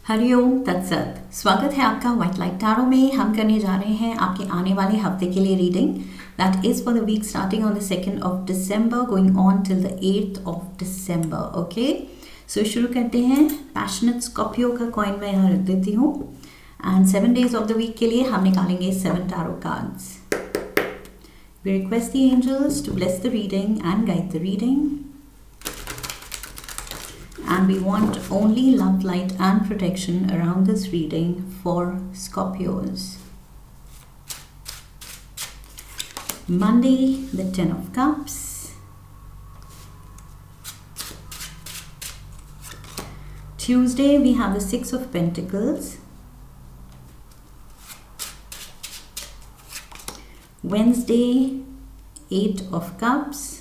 हरिओम तत्सत। स्वागत है आपका व्हाइट लाइट टैरो में। हम करने जा रहे हैं आपके आने वाले हफ्ते के लिए reading that is for the week starting on the 2nd of December going on till the 8th of December। Okay, so शुरू करते हैं। पैशनेट स्कॉर्पियो का कॉइन मैं यहाँ रख देती हूँ and 7 days of the week के लिए हम निकालेंगे 7 tarot cards. We request the angels to bless the reading and guide the reading. And we want only love, light and protection around this reading for Scorpios. Monday, the 10 of Cups. Tuesday, we have the 6 of Pentacles. Wednesday, 8 of Cups.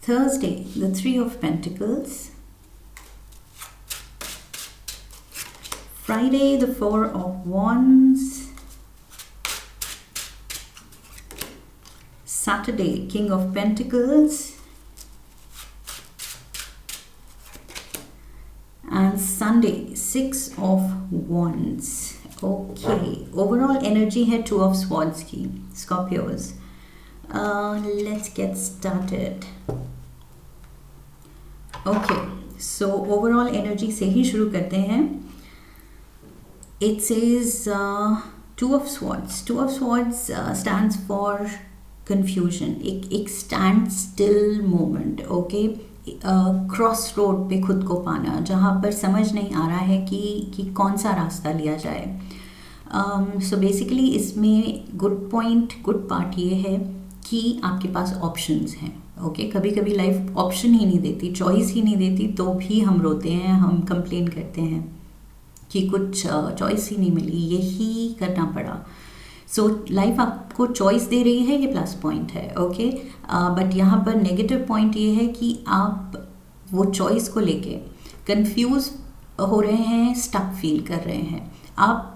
Thursday, the 3 of Pentacles. Friday, the 4 of Wands. Saturday, King of Pentacles. And Sunday, 6 of Wands. Okay, overall energy है 2 of Swords की, Scorpios. Let's get started. Okay, so overall energy से ही शुरू करते हैं। It says 2 of Swords। 2 of Swords stands for confusion, एक stand still moment. Okay, cross road पे खुद को पाना, जहाँ पर समझ नहीं आ रहा है कि कौन सा रास्ता लिया जाए। सो बेसिकली इसमें गुड पार्ट ये है कि आपके पास ऑप्शंस हैं। ओके, कभी कभी लाइफ ऑप्शन ही नहीं देती, चॉइस ही नहीं देती, तो भी हम रोते हैं, हम कंप्लेन करते हैं कि कुछ चॉइस ही नहीं मिली, यही करना पड़ा। सो लाइफ आपको चॉइस दे रही है, ये प्लस पॉइंट है। ओके, बट यहाँ पर नेगेटिव पॉइंट ये है कि आप वो चॉइस को लेके कंफ्यूज हो रहे हैं, स्टक फील कर रहे हैं, आप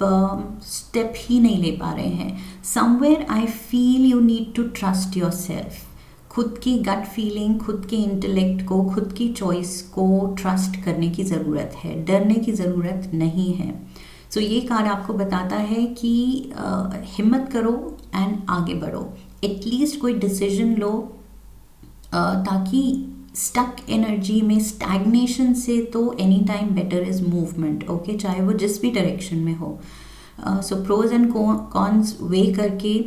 स्टेप ही नहीं ले पा रहे हैं। Somewhere I feel you need to trust yourself. खुद की गट फीलिंग, खुद के इंटेलेक्ट को, खुद की चॉइस को ट्रस्ट करने की ज़रूरत है, डरने की ज़रूरत नहीं है। सो ये कार्ड आपको बताता है कि हिम्मत करो एंड आगे बढ़ो, एटलीस्ट कोई डिसीजन लो, ताकि स्टक एनर्जी में, स्टैग्नेशन से तो any time better is movement. Okay, चाहे वो जिस भी डायरेक्शन में हो। सो प्रोज एंड कॉन्स वे करके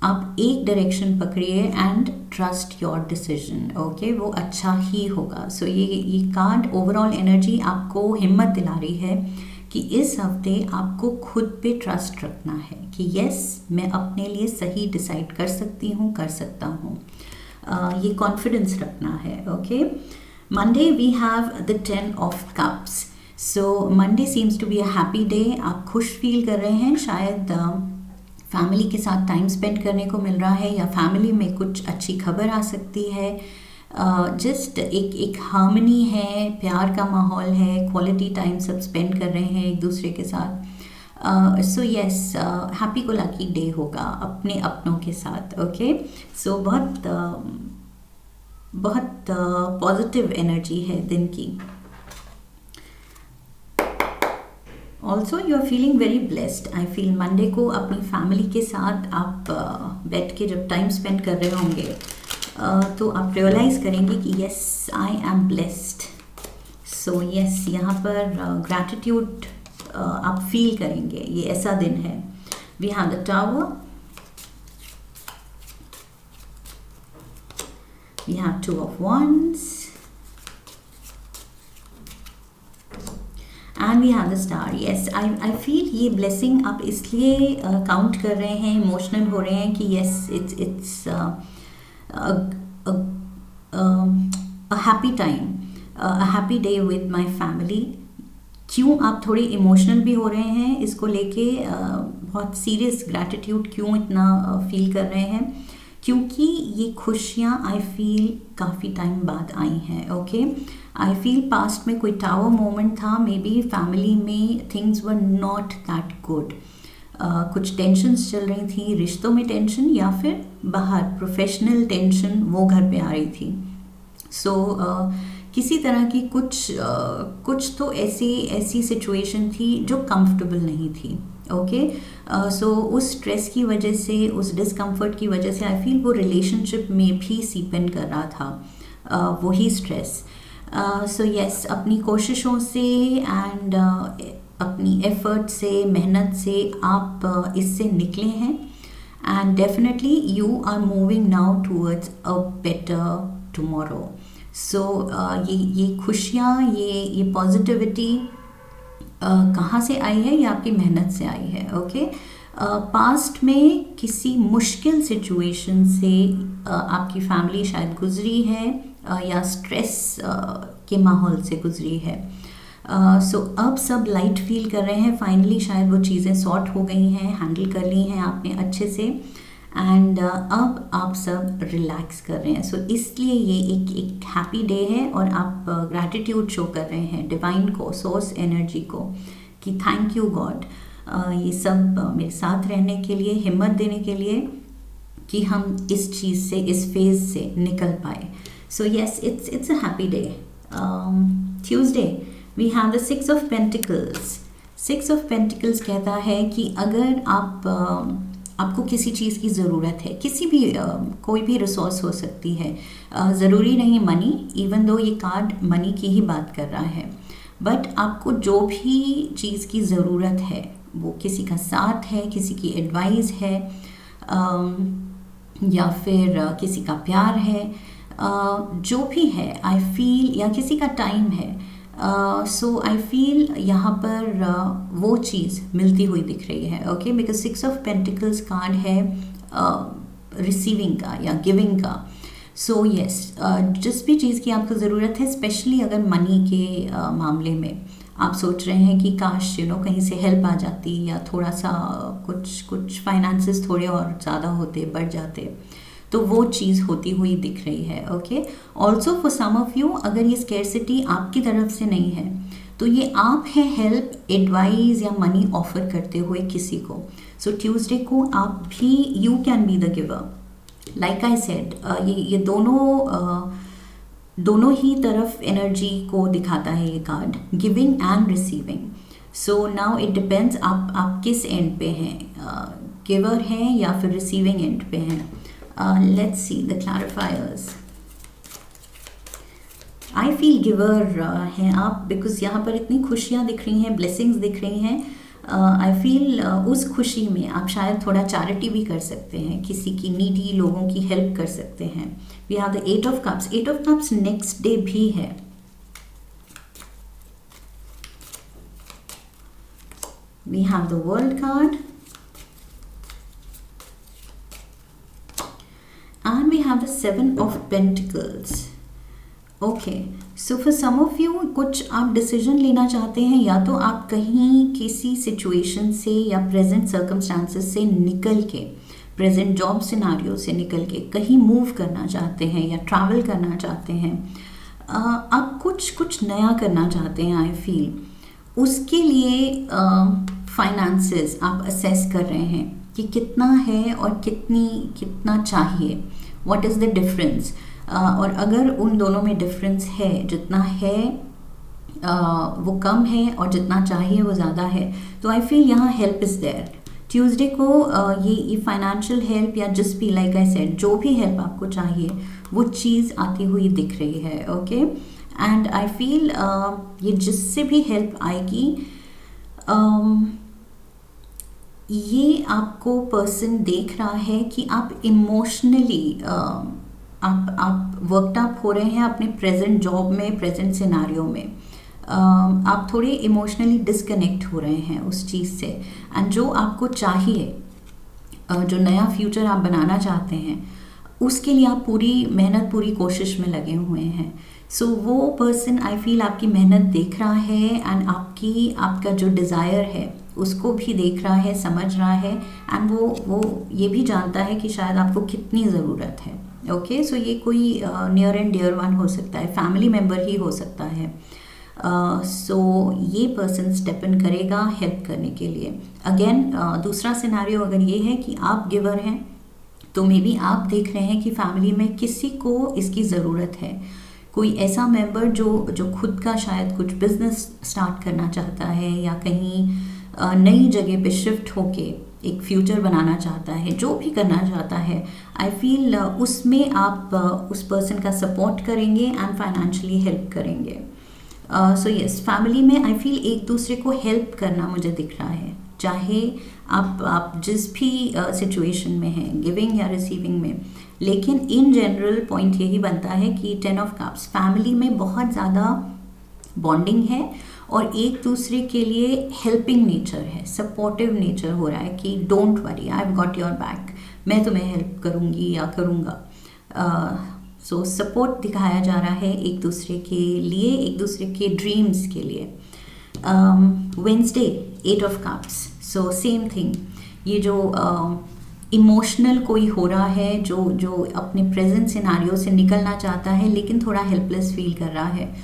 आप एक डायरेक्शन पकड़िए and trust your decision. Okay, वो अच्छा ही होगा। सो ये कार्ड ओवरऑल एनर्जी आपको हिम्मत दिला रही है कि इस हफ्ते आपको खुद पे ट्रस्ट रखना है कि यस, मैं अपने लिए सही डिसाइड कर सकती हूँ, कर सकता हूँ। ये कॉन्फिडेंस रखना है। Okay, Monday we have the 10 of Cups। So Monday seems to be a happy day. आप खुश फील कर रहे हैं, शायद फैमिली के साथ टाइम स्पेंड करने को मिल रहा है, या फैमिली में कुछ अच्छी खबर आ सकती है। जस्ट एक हार्मनी है, प्यार का माहौल है, क्वालिटी टाइम सब स्पेंड कर रहे हैं एक दूसरे के साथ। सो यस, हैप्पी को लकी डे होगा अपने अपनों के साथ। ओके, सो बहुत पॉजिटिव एनर्जी है दिन की। Also you are feeling very blessed. I feel Monday को अपनी फैमिली के साथ आप बैठ के जब टाइम स्पेंड कर रहे होंगे, तो आप रियलाइज़ करेंगे कि yes, I am blessed. So yes, यहाँ पर ग्रैटिट्यूड आप फील करेंगे, ये ऐसा दिन है। We have the tower, we have 2 of Wands and we have the star. Yes, I feel ये ब्लेसिंग आप इसलिए काउंट कर रहे हैं, इमोशनल हो रहे हैं कि yes, it's a happy time, a happy day with my family. क्यों आप थोड़े इमोशनल भी हो रहे हैं इसको लेके, बहुत सीरियस ग्रैटिट्यूड क्यों इतना फील कर रहे हैं? क्योंकि ये खुशियाँ आई फील काफ़ी टाइम बाद आई हैं। ओके, आई फील पास्ट में कोई टावर मोमेंट था, मे बी फैमिली में things were not that good, कुछ टेंशन्स चल रही थी, रिश्तों में टेंशन या फिर बाहर प्रोफेशनल टेंशन वो घर पे आ रही थी। सो किसी तरह की कुछ तो ऐसी सिचुएशन थी जो कंफर्टेबल नहीं थी। ओके, सो उस स्ट्रेस की वजह से, उस डिस्कम्फर्ट की वजह से आई फील वो रिलेशनशिप में भी सीप इन कर रहा था वही स्ट्रेस। सो यस, अपनी कोशिशों से एंड अपनी एफर्ट से, मेहनत से आप इससे निकले हैं and definitely you are moving now towards a better tomorrow. So ये खुशियाँ, ये पॉजिटिविटी कहाँ से आई है? ये आपकी मेहनत से आई है। ओके, पास्ट में किसी मुश्किल सिचुएशन से आपकी फैमिली शायद गुजरी है या स्ट्रेस के माहौल से गुजरी है। सो अब सब लाइट फील कर रहे हैं, फाइनली शायद वो चीज़ें सॉर्ट हो गई हैं, हैंडल कर ली हैं आपने अच्छे से, एंड अब आप सब रिलैक्स कर रहे हैं। सो इसलिए ये एक हैप्पी डे है और आप ग्रैटिट्यूड शो कर रहे हैं डिवाइन को, सोर्स एनर्जी को, कि थैंक यू गॉड ये सब मेरे साथ रहने के लिए, हिम्मत देने के लिए कि हम इस चीज़ से, इस फेज से निकल पाए। So yes, it's a happy day. Tuesday we have the 6 of pentacles. 6 of pentacles कहता है कि अगर आपको किसी चीज़ की ज़रूरत है, किसी भी कोई भी रिसोर्स हो सकती है, ज़रूरी नहीं मनी, इवन दो ये कार्ड मनी की ही बात कर रहा है, बट आपको जो भी चीज़ की ज़रूरत है, वो किसी का साथ है, किसी की एडवाइस है, या फिर किसी का प्यार है, जो भी है आई फील, या किसी का टाइम है, सो आई फील यहाँ पर वो चीज़ मिलती हुई दिख रही है। Okay, because 6 of pentacles card है रिसीविंग का या गिविंग का। सो यस, जिस भी चीज़ की आपको ज़रूरत है, स्पेशली अगर मनी के मामले में आप सोच रहे हैं कि काश कहीं से हेल्प आ जाती, या थोड़ा सा कुछ फाइनेंसेस थोड़े और ज़्यादा होते, बढ़ जाते, तो वो चीज़ होती हुई दिख रही है। Okay, also for some of you, अगर ये स्केर्सिटी आपकी तरफ से नहीं है, तो ये आप हैं हेल्प, एडवाइस या मनी ऑफर करते हुए किसी को। सो ट्यूसडे को आप भी, you can be the giver. Like I said, ये दोनों ही तरफ एनर्जी को दिखाता है ये card, giving and receiving. So now it depends आप किस एंड पे हैं, गिवर हैं या फिर रिसीविंग एंड पे हैं। Let's see the clarifiers. I feel giver हैं आप, बिकॉज यहाँ पर इतनी खुशियाँ दिख रही हैं, ब्लेसिंग्स दिख रही हैं। आई फील उस खुशी में आप शायद थोड़ा चैरिटी भी कर सकते हैं, किसी की नीडी लोगों की हेल्प कर सकते हैं। We have the 8 of cups. 8 of cups next day भी है। We have the world card and we have the 7 of Pentacles. Okay, so for some of you, कुछ आप डिसीजन लेना चाहते हैं, या तो आप कहीं किसी सिचुएशन से या प्रेजेंट सर्कमस्टांसेस से निकल के, प्रेजेंट जॉब सिनारियो से निकल के कहीं मूव करना चाहते हैं या ट्रैवल करना चाहते हैं, आप कुछ नया करना चाहते हैं। आई फील उसके लिए फाइनेंसेस आप असेस कर रहे हैं कि कितना है और कितना चाहिए, व्हाट इज़ द डिफरेंस। और अगर उन दोनों में डिफरेंस है, जितना है वो कम है और जितना चाहिए वो ज़्यादा है, तो आई फील यहाँ हेल्प इज़ देयर। ट्यूसडे को ये फाइनेंशियल हेल्प या जिस भी, लाइक आई सेड, जो भी हेल्प आपको चाहिए वो चीज़ आती हुई दिख रही है। ओके, एंड आई फील ये जिससे भी हेल्प आएगी, ये आपको पर्सन देख रहा है कि आप इमोशनली आप वर्कड अप हो रहे हैं अपने प्रेजेंट जॉब में, प्रेजेंट सिनारियो में। आप थोड़े इमोशनली डिस्कनेक्ट हो रहे हैं उस चीज़ से, एंड जो आपको चाहिए, जो नया फ्यूचर आप बनाना चाहते हैं, उसके लिए आप पूरी मेहनत, पूरी कोशिश में लगे हुए हैं। सो वो पर्सन आई फील आपकी मेहनत देख रहा है, एंड आपका जो डिज़ायर है उसको भी देख रहा है, समझ रहा है, एंड वो ये भी जानता है कि शायद आपको कितनी ज़रूरत है। ओके, सो ये कोई नियर एंड डियर वन हो सकता है, फैमिली मेम्बर ही हो सकता है। सो ये पर्सन स्टेप इन करेगा हेल्प करने के लिए। अगेन दूसरा सिनारियो अगर ये है कि आप गिवर हैं, तो मे बी आप देख रहे हैं कि फैमिली में किसी को इसकी ज़रूरत है, कोई ऐसा मेंबर जो जो खुद का शायद कुछ बिजनेस स्टार्ट करना चाहता है या कहीं नई जगह पे शिफ्ट होके एक फ्यूचर बनाना चाहता है, जो भी करना चाहता है, आई फील उसमें आप उस पर्सन का सपोर्ट करेंगे एंड फाइनेंशियली हेल्प करेंगे. सो यस, फैमिली में आई फील एक दूसरे को हेल्प करना मुझे दिख रहा है, चाहे आप जिस भी सिचुएशन में हैं, गिविंग या रिसीविंग में. लेकिन इन जनरल पॉइंट यही बनता है कि 10 ऑफ कप्स फैमिली में बहुत ज़्यादा बॉन्डिंग है और एक दूसरे के लिए हेल्पिंग नेचर है, सपोर्टिव नेचर हो रहा है कि don't worry, I have got your back, मैं तुम्हें हेल्प करूँगी या करूँगा. सो सपोर्ट दिखाया जा रहा है एक दूसरे के लिए, एक दूसरे के ड्रीम्स के लिए. Wednesday 8 of cups, so same thing. ये जो इमोशनल कोई हो रहा है, जो जो अपने प्रेजेंट सिनारियो से निकलना चाहता है लेकिन थोड़ा हेल्पलेस फील कर रहा है,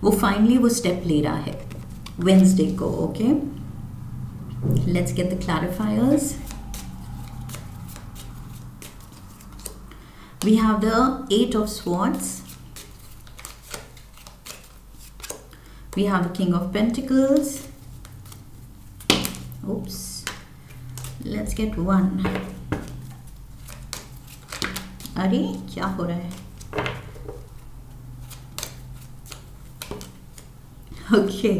वो फाइनली वो स्टेप ले रहा है वेंसडे को. Okay, let's get the clarifiers. We have the 8 of Swords. We have the King of Pentacles. Oops. Let's get one. अरे क्या हो रहा है? Okay,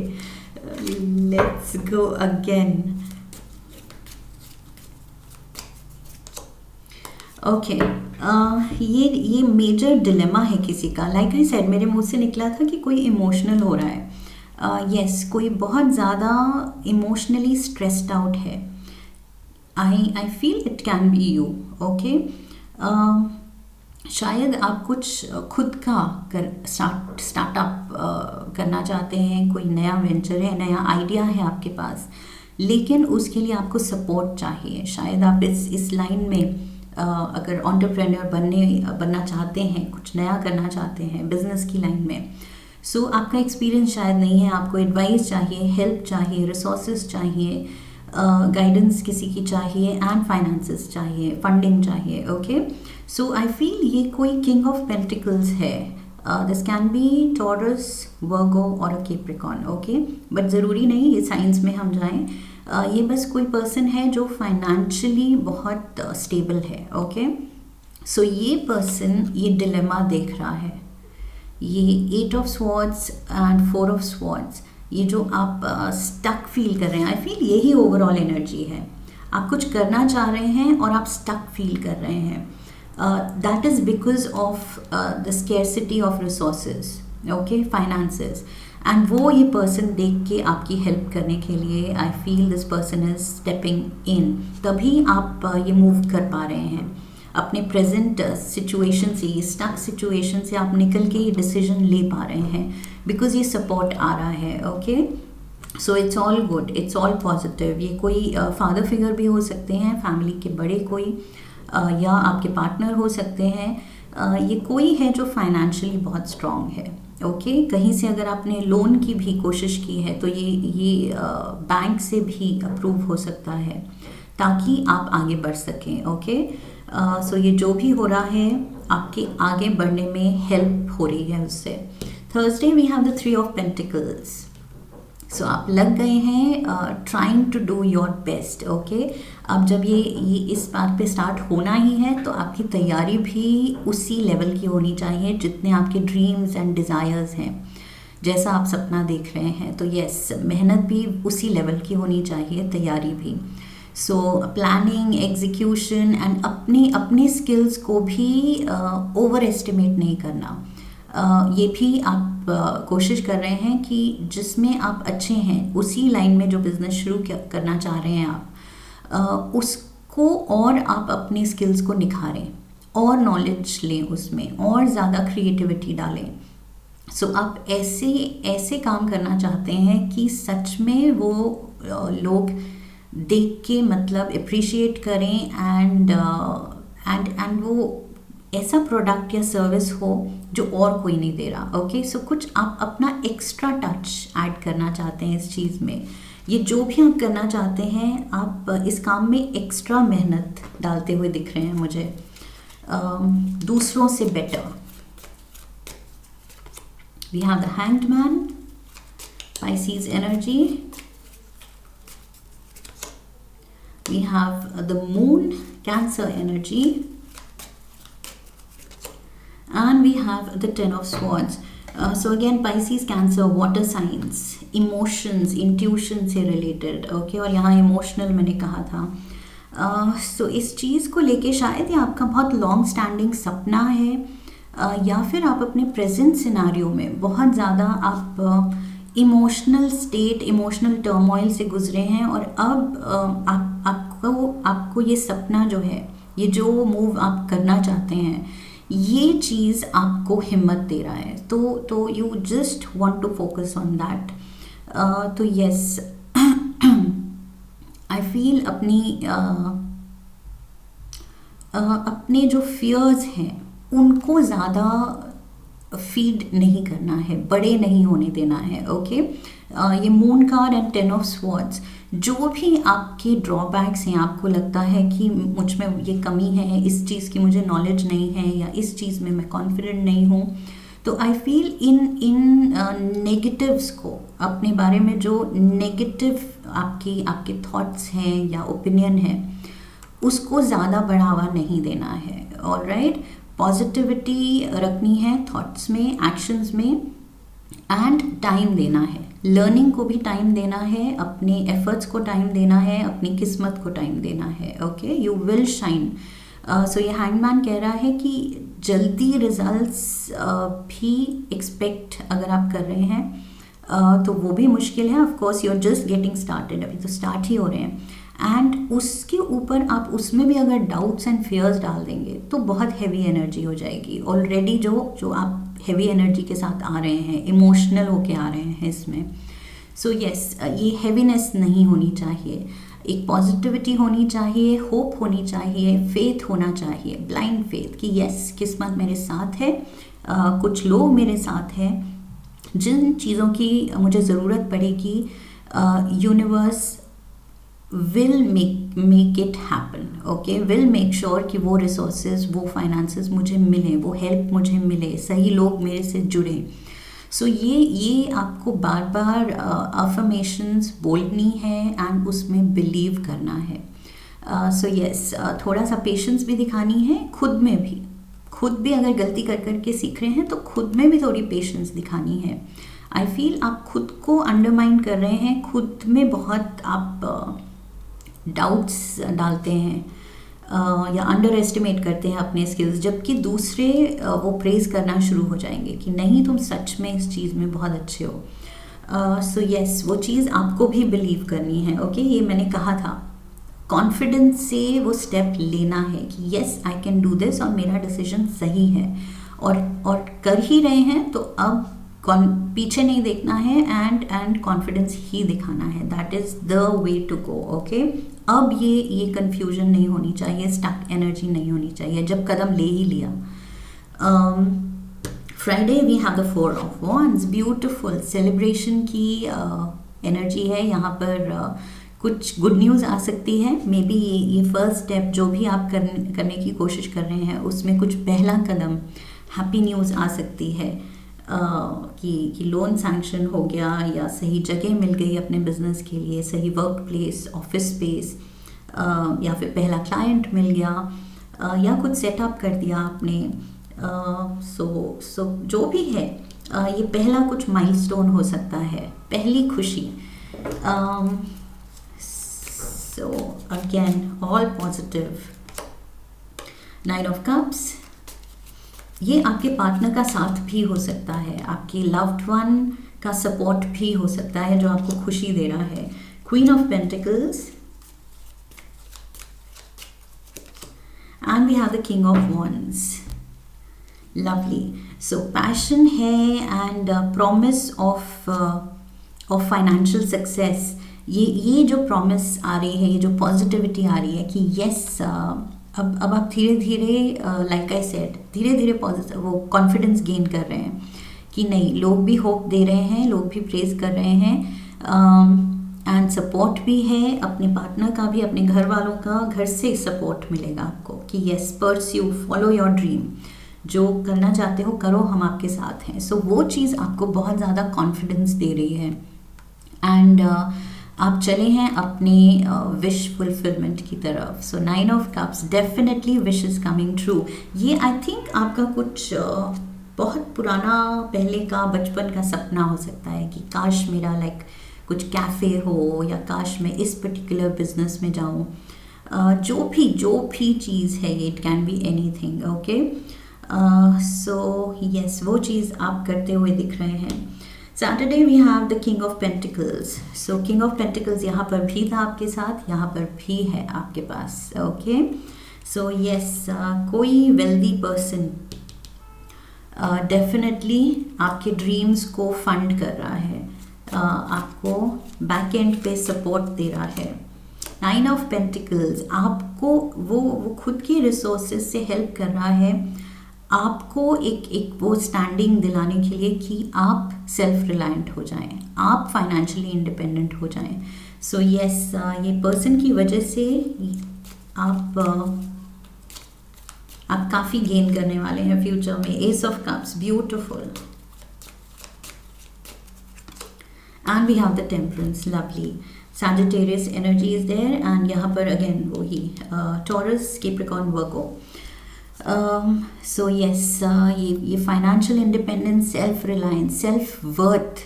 let's go again. Okay, ये मेजर डिलेमा है किसी का. लाइक आई सेड, मेरे मुंह से निकला था कि कोई इमोशनल हो रहा है. यस, कोई बहुत ज़्यादा इमोशनली स्ट्रेस्ड आउट है. I feel it can B you. Okay, शायद आप कुछ खुद का स्टार्टअप करना चाहते हैं, कोई नया वेंचर है, नया आइडिया है आपके पास, लेकिन उसके लिए आपको सपोर्ट चाहिए. शायद आप इस लाइन में अगर एंटरप्रेन्योर बनना चाहते हैं, कुछ नया करना चाहते हैं बिजनेस की लाइन में, सो आपका एक्सपीरियंस शायद नहीं है, आपको एडवाइस चाहिए, हेल्प चाहिए, रिसोर्सेज चाहिए, गाइडेंस किसी की चाहिए एंड फाइनेंसेस चाहिए, फंडिंग चाहिए. ओके, सो आई फील ये कोई किंग ऑफ पेंटिकल्स है. दिस कैन बी टॉरस, वर्गो और अ कैप्रिकॉर्न. ओके, बट ज़रूरी नहीं ये साइंस में हम जाएं. ये बस कोई पर्सन है जो फाइनेंशियली बहुत स्टेबल है. ओके, सो ये पर्सन ये डिलेमा देख रहा है. ये 8 of swords and 4 of swords, ये जो आप स्टक फील कर रहे हैं, आई फील यही ओवरऑल एनर्जी है. आप कुछ करना चाह रहे हैं और आप स्टक फील कर रहे हैं. That is because of the scarcity of resources. Okay, finances. And वो ये पर्सन देख के आपकी हेल्प करने के लिए, I feel this person is stepping इन. तभी आप ये मूव कर पा रहे हैं अपने प्रेजेंट सिचुएशन से, ये स्टक सिचुएशन से आप निकल के ये डिसीजन ले पा रहे हैं बिकॉज ये सपोर्ट आ रहा है. Okay, so it's all good, it's all positive. ये कोई फादर फिगर भी हो सकते हैं, फैमिली के बड़े कोई, या आपके पार्टनर हो सकते हैं. ये कोई है जो फाइनेंशियली बहुत स्ट्रांग है. ओके, कहीं से अगर आपने लोन की भी कोशिश की है तो ये बैंक से भी अप्रूव हो सकता है ताकि आप आगे बढ़ सकें. ओके, सो ये जो भी हो रहा है आपके आगे बढ़ने में हेल्प हो रही है उससे. Thursday we have the 3 of pentacles. So आप लग गए हैं trying to do your best. Okay, अब जब ये इस बात पे स्टार्ट होना ही है तो आपकी तैयारी भी उसी लेवल की होनी चाहिए जितने आपके ड्रीम्स एंड डिज़ायर्स हैं. जैसा आप सपना देख रहे हैं तो यस, मेहनत भी उसी लेवल की होनी चाहिए, तैयारी भी. सो प्लानिंग, एग्जीक्यूशन एंड अपनी स्किल्स को भी ओवर एस्टिमेट नहीं करना. ये भी आप कोशिश कर रहे हैं कि जिसमें आप अच्छे हैं उसी लाइन में जो बिज़नेस शुरू करना चाह रहे हैं आप, उसको और आप अपनी स्किल्स को निखारें और नॉलेज लें, उसमें और ज़्यादा क्रिएटिविटी डालें. सो आप ऐसे काम करना चाहते हैं कि सच में वो लोग देख के मतलब अप्रिशिएट करें एंड वो ऐसा प्रोडक्ट या सर्विस हो जो और कोई नहीं दे रहा. ओके, सो कुछ आप अपना एक्स्ट्रा टच ऐड करना चाहते हैं इस चीज़ में. ये जो भी आप करना चाहते हैं, आप इस काम में एक्स्ट्रा मेहनत डालते हुए दिख रहे हैं मुझे, दूसरों से better. We have the Hanged Man, Pisces energy. We have the Moon, Cancer energy. And we have the Ten of Swords. So again Pisces, Cancer, water signs, emotions, intuition से related, okay? और यहाँ emotional मैंने कहा था. So इस चीज़ को लेके शायद ये आपका बहुत लॉन्ग स्टैंडिंग सपना है, या फिर आप अपने प्रेजेंट सिनारियो में बहुत ज़्यादा आप इमोशनल स्टेट, इमोशनल टर्मोइल से गुजरे हैं, और अब आपको ये सपना जो है, ये जो मूव आप करना चाहते हैं, ये चीज़ आपको हिम्मत दे रहा है. तो you just want to focus on that. तो यस, आई फील अपने जो फियर्स हैं उनको ज़्यादा फीड नहीं करना है, बड़े नहीं होने देना है. ओके, ये moon card and ten of swords, जो भी आपके ड्रॉबैक्स हैं, आपको लगता है कि मुझ में ये कमी है, इस चीज़ की मुझे नॉलेज नहीं है, या इस चीज़ में मैं कॉन्फिडेंट नहीं हूँ, तो आई फील इन नेगेटिव्स को, अपने बारे में जो नेगेटिव आपके थॉट्स हैं या ओपिनियन है, उसको ज़्यादा बढ़ावा नहीं देना है. ऑलराइट, पॉजिटिविटी रखनी है थॉट्स में, एक्शंस में, एंड टाइम देना है. लर्निंग को भी टाइम देना है, अपने एफर्ट्स को टाइम देना है, अपनी किस्मत को टाइम देना है. Okay, you will shine. So ये हैंगमैन कह रहा है कि जल्दी रिजल्ट्स भी एक्सपेक्ट अगर आप कर रहे हैं तो वो भी मुश्किल है. Of course you are just getting started, अभी तो स्टार्ट ही हो रहे हैं, एंड उसके ऊपर आप उसमें भी अगर डाउट्स एंड फियर्स डाल देंगे तो बहुत हैवी एनर्जी हो जाएगी. ऑलरेडी जो आप हैवी एनर्जी के साथ आ रहे हैं, इमोशनल होके आ रहे हैं इसमें. सो यस, ये हैवीनेस नहीं होनी चाहिए, एक पॉजिटिविटी होनी चाहिए, होप होनी चाहिए, फेथ होना चाहिए, ब्लाइंड फेथ कि यस, किस्मत मेरे साथ है, कुछ लोग मेरे साथ हैं, जिन चीज़ों की मुझे ज़रूरत पड़ेगी universe will make it happen. Okay, will make sure कि वो रिसोर्सेज, वो फाइनेंसेस मुझे मिलें, वो हेल्प मुझे मिले, सही लोग मेरे से जुड़े. सो ये आपको बार बार अफर्मेशंस बोलनी है एंड उसमें बिलीव करना है. सो यस, थोड़ा सा पेशेंस भी दिखानी है, खुद में भी. खुद भी अगर गलती कर करके सीख रहे हैं तो खुद में भी थोड़ी पेशेंस दिखानी है. आई फील आप खुद को अंडरमाइन कर रहे हैं, खुद में बहुत आप डाउट्स डालते हैं या अंडर एस्टिमेट करते हैं अपने स्किल्स, जबकि दूसरे वो प्रेज़ करना शुरू हो जाएंगे कि नहीं, तुम सच में इस चीज़ में बहुत अच्छे हो. सो यस, वो चीज़ आपको भी बिलीव करनी है. ओके, ये मैंने कहा था, कॉन्फिडेंस से वो स्टेप लेना है कि yes, I can do this, और मेरा डिसीजन सही है, और कर ही रहे हैं, तो अब पीछे नहीं देखना है एंड कॉन्फिडेंस ही दिखाना है. That is the way to go. Okay, अब ये कन्फ्यूजन नहीं होनी चाहिए, स्टक एनर्जी नहीं होनी चाहिए जब कदम ले ही लिया. Friday we have the 4 of wands, beautiful celebration की एनर्जी है यहाँ पर. कुछ गुड न्यूज़ आ सकती है. मे बी ये फर्स्ट स्टेप जो भी आप करने की कोशिश कर रहे हैं, उसमें कुछ पहला कदम, हैप्पी न्यूज़ आ सकती है कि लोन सैंक्शन हो गया, या सही जगह मिल गई अपने बिजनेस के लिए, सही वर्क प्लेस, ऑफिस स्पेस, या फिर पहला क्लाइंट मिल गया, या कुछ सेटअप कर दिया आपने. सो जो भी है, ये पहला कुछ माइलस्टोन हो सकता है, पहली खुशी. So again all positive. 9 of cups, ये आपके पार्टनर का साथ भी हो सकता है, आपके लव्ड वन का सपोर्ट भी हो सकता है जो आपको खुशी दे रहा है. Queen of pentacles and we have the king of wands. Lovely. So passion है and promise of financial success. ये जो प्रॉमिस आ रही है, ये जो पॉजिटिविटी आ रही है कि यस, अब आप धीरे धीरे, लाइक आई सेड, धीरे धीरे पॉजिटिव वो कॉन्फिडेंस गेन कर रहे हैं कि नहीं, लोग भी होप दे रहे हैं, लोग भी प्रेज कर रहे हैं, एंड सपोर्ट भी है, अपने पार्टनर का भी, अपने घर वालों का, घर से सपोर्ट मिलेगा आपको कि yes, pursue, follow your dream. जो करना चाहते हो करो, हम आपके साथ हैं। सो वो चीज़ आपको बहुत ज़्यादा कॉन्फिडेंस दे रही है। एंड आप चले हैं अपने विश फुलफिलमेंट की तरफ। सो 9 of Cups, definitely wish is coming true. ये आई थिंक आपका कुछ बहुत पुराना पहले का बचपन का सपना हो सकता है कि काश मेरा लाइक कुछ कैफ़े हो, या काश मैं इस पर्टिकुलर बिजनेस में जाऊँ। जो भी चीज़ है ये, it can be anything. Okay, so yes, वो चीज़ आप करते हुए दिख रहे हैं। Saturday we have the king of pentacles. So king of pentacles यहाँ पर भी था आपके साथ, यहाँ पर भी है आपके पास। ओके, सो यस, कोई वेल्दी पर्सन डेफिनेटली आपके ड्रीम्स को फंड कर रहा है, आपको बैक एंड पे सपोर्ट दे रहा है। 9 of Pentacles आपको वो खुद की रिसोर्सेज से हेल्प कर रहा है, आपको एक वो स्टैंडिंग दिलाने के लिए कि आप सेल्फ रिलायंट हो जाएं, आप फाइनेंशियली इंडिपेंडेंट हो जाएं। सो यस, ये पर्सन की वजह से आप काफ़ी गेन करने वाले हैं फ्यूचर में। Ace of cups, beautiful. And we have the temperance, lovely. Sagittarius energy is there, and यहाँ पर again वही Taurus, Capricorn, Virgo. So yes, ये financial independence, self reliance, self worth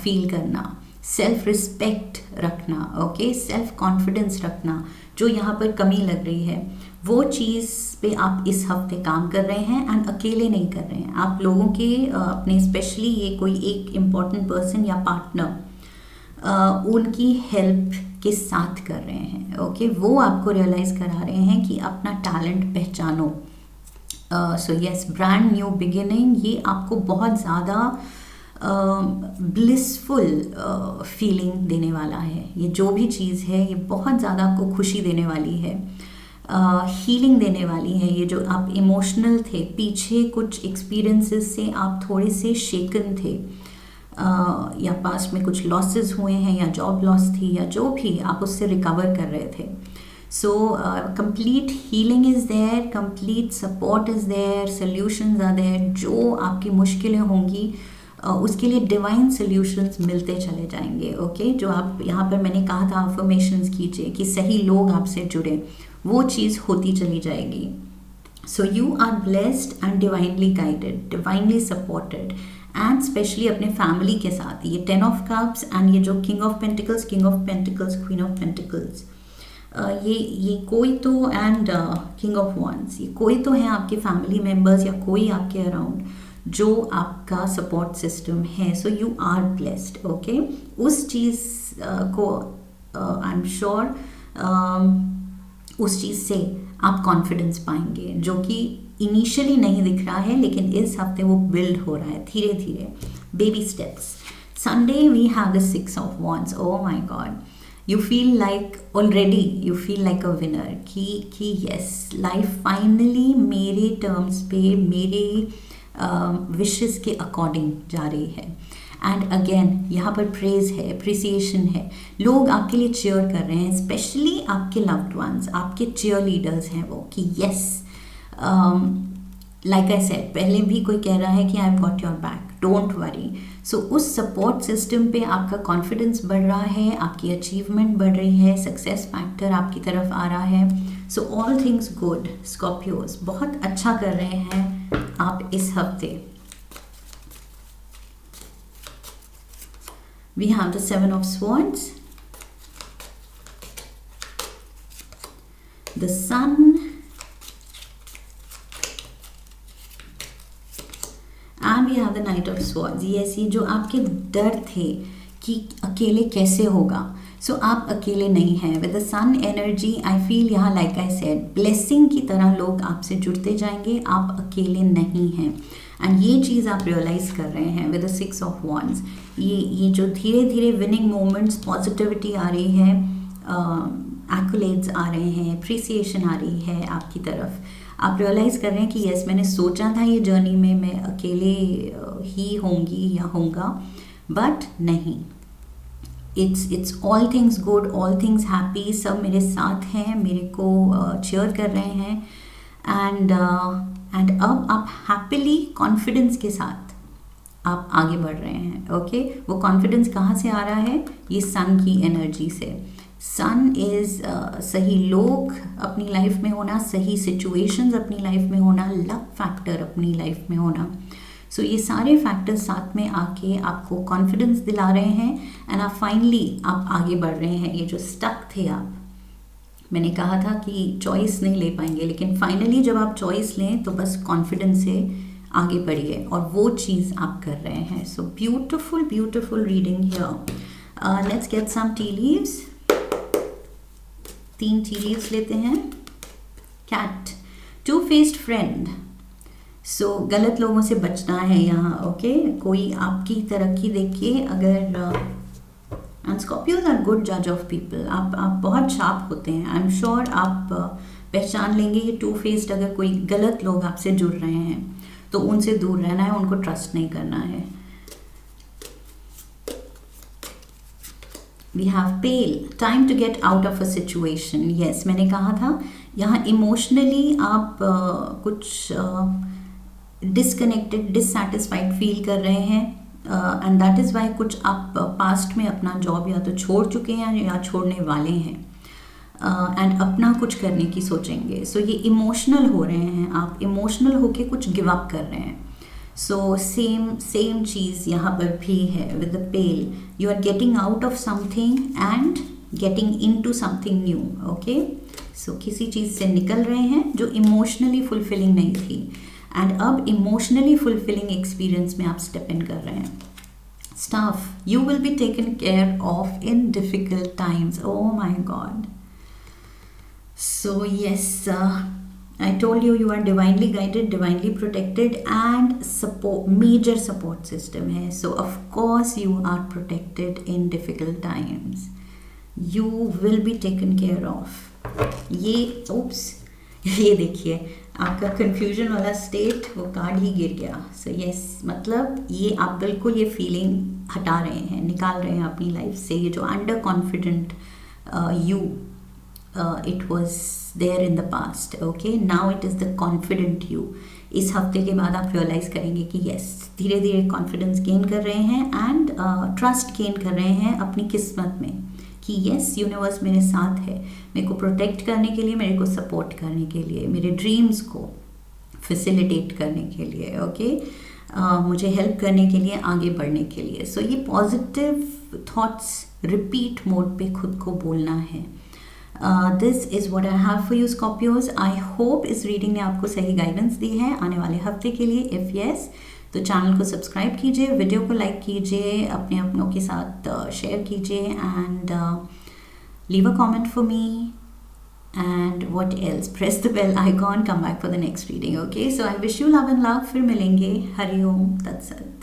feel करना, सेल्फ रिस्पेक्ट रखना, okay, self confidence रखना, जो यहाँ पर कमी लग रही है वो चीज़ पे आप इस हफ्ते काम कर रहे हैं। एंड अकेले नहीं कर रहे हैं, आप लोगों के अपने स्पेशली ये कोई एक इम्पॉर्टेंट पर्सन या पार्टनर उनकी हेल्प के साथ कर रहे हैं। ओके, वो आपको रियलाइज़ करा रहे हैं कि अपना टैलेंट पहचानो। So yes, brand new beginning, ये आपको बहुत ज़्यादा ब्लिसफुल फीलिंग देने वाला है। ये जो भी चीज़ है ये बहुत ज़्यादा आपको खुशी देने वाली है, हीलिंग देने वाली है। ये जो आप इमोशनल थे, पीछे कुछ एक्सपीरियंसेस से आप थोड़े से शेकन थे, या पास्ट में कुछ लॉसेस हुए हैं, या जॉब लॉस थी, या जो भी आप उससे रिकवर कर रहे थे। So complete healing is there, complete support is there, solutions are there. जो आपकी मुश्किलें होंगी उसके लिए डिवाइन सोल्यूशंस मिलते चले जाएंगे। ओके, जो आप यहाँ पर मैंने कहा था अफर्मेशंस कीजिए कि सही लोग आपसे जुड़े, वो चीज़ होती चली जाएगी। So you are blessed and divinely guided, divinely supported, and specially अपने फैमिली के साथ। ये 10 of Cups एंड ये जो king of pentacles, queen of pentacles, ये कोई तो, एंड किंग ऑफ वंस, ये कोई तो है आपके फैमिली मेम्बर्स या कोई आपके अराउंड जो आपका सपोर्ट सिस्टम है। So you are blessed. Okay, उस चीज़ को आई एम श्योर उस चीज़ से आप कॉन्फिडेंस पाएंगे, जो कि इनिशियली नहीं दिख रहा है, लेकिन इस हफ्ते वो बिल्ड हो रहा है धीरे धीरे, baby steps. Sunday we have the 6 of Wands। Oh my God, you feel like already, you feel like a winner कि यस, लाइफ फाइनली मेरे टर्म्स पे, मेरे विशेस के अकॉर्डिंग जा रही है। एंड अगेन यहाँ पर प्रेज है, अप्रिसिएशन है, लोग आपके लिए चीयर कर रहे हैं, स्पेशली आपके लव्ड वंस, आपके चीयर लीडर्स हैं वो, कि यस, लाइक आई सेड, पहले भी कोई कह रहा है कि I have got your back, don't worry. So उस सपोर्ट सिस्टम पे आपका कॉन्फिडेंस बढ़ रहा है, आपकी अचीवमेंट बढ़ रही है, सक्सेस फैक्टर आपकी तरफ आ रहा है। So all things good, Scorpios बहुत अच्छा कर रहे हैं आप इस हफ्ते। We have the 7 of Swords, the Sun, and we have the Knight of Swords. Yes, ये जो आपके डर थे कि अकेले कैसे होगा, सो आप अकेले नहीं हैं। With the sun energy I feel यहाँ, लाइक आई सेड, ब्लेसिंग की तरह लोग आपसे जुड़ते जाएंगे, आप अकेले नहीं हैं। एंड ये चीज़ आप रियलाइज़ कर रहे हैं विद द 6 of Wands। ये जो धीरे धीरे विनिंग मोमेंट्स, पॉजिटिविटी आ रही है, एक्कोलेड्स आ रहे हैं, अप्रिसिएशन आ रही है आपकी तरफ, आप रियलाइज़ कर रहे हैं कि यस, मैंने सोचा था ये जर्नी में मैं अकेले ही होंगी या होऊंगा, बट नहीं, it's all things good, all things happy, सब मेरे साथ हैं, मेरे को चीयर कर रहे हैं। एंड अब आप हैप्पीली कॉन्फिडेंस के साथ आप आगे बढ़ रहे हैं। ओके, वो कॉन्फिडेंस कहाँ से आ रहा है? ये सन की एनर्जी से। सन इज़ सही लोग अपनी लाइफ में होना, सही सिचुएशंस अपनी लाइफ में होना, लक फैक्टर अपनी लाइफ में होना। सो ये सारे फैक्टर्स साथ में आके आपको कॉन्फिडेंस दिला रहे हैं एंड आप फाइनली आप आगे बढ़ रहे हैं। ये जो स्टक थे आप, मैंने कहा था कि चॉइस नहीं ले पाएंगे, लेकिन फाइनली जब आप चॉइस लें तो बस कॉन्फिडेंस से आगे बढ़िए और वो चीज़ आप कर रहे हैं। So beautiful beautiful reading here. Let's get some tea leaves. 3 tea leaves लेते हैं। Cat, two faced friend. So गलत लोगों से बचना है यहाँ। ओके, कोई आपकी तरक्की देख के अगर एंड स्कॉर्पियोज आर गुड जज ऑफ पीपल। आप बहुत शार्प होते हैं। आई एम श्योर आप पहचान लेंगे ये टू फेस्ड। अगर कोई गलत लोग आपसे जुड़ रहे हैं तो उनसे दूर रहना है, उनको ट्रस्ट नहीं करना है। We have pale, time to get out of a situation. Yes, मैंने कहा था यहाँ इमोशनली आप कुछ डिसकनेक्टेड, डिससेटिस्फाइड फील कर रहे हैं एंड दैट इज़ वाई कुछ आप पास्ट में अपना जॉब या तो छोड़ चुके हैं या छोड़ने वाले हैं एंड अपना कुछ करने की सोचेंगे। सो ये इमोशनल हो रहे हैं, आप इमोशनल होके कुछ गिव अप कर रहे हैं। सो सेम चीज़ यहाँ पर भी है with the pale. You are getting out of something and getting into something new. Okay, so किसी चीज़ से निकल रहे हैं जो इमोशनली फुलफिलिंग नहीं थी एंड अब इमोशनली फुलफिलिंग एक्सपीरियंस में आप स्टेप इन कर रहे हैं। Staff, you will be taken care of in difficult times. Oh my God. So yes, I told you are divinely guided, divinely protected and major support system है। So of course you are protected in difficult times. You will be taken care of. ये देखिए आपका confusion वाला state, वो card ही गिर गया। So yes, मतलब ये आप बिल्कुल ये feeling हटा रहे हैं, निकाल रहे हैं अपनी लाइफ से। ये जो under confident you it was there in the past, okay, now it is the confident you। इस हफ्ते के बाद आप रियलाइज़ करेंगे कि यस, धीरे धीरे कॉन्फिडेंस गेन कर रहे हैं एंड ट्रस्ट गेन कर रहे हैं अपनी किस्मत में कि यस, यूनिवर्स मेरे साथ है, मेरे को प्रोटेक्ट करने के लिए, मेरे को सपोर्ट करने के लिए, मेरे ड्रीम्स को फैसिलिटेट करने के लिए, ओके, मुझे हेल्प करने के लिए, आगे बढ़ने के लिए। सो ये पॉजिटिव थॉट्स रिपीट मोड पे खुद को बोलना है। This is what I have for you Scorpios. I hope इस रीडिंग ने आपको सही गाइडेंस दी है आने वाले हफ्ते के लिए। इफ़ येस, तो चैनल को सब्सक्राइब कीजिए, वीडियो को लाइक कीजिए, अपनों के साथ शेयर कीजिए and leave a comment for me and what else, press the bell icon, come back for the next reading. Okay, so I wish you love and love. फिर मिलेंगे। हरिओम तत्सत।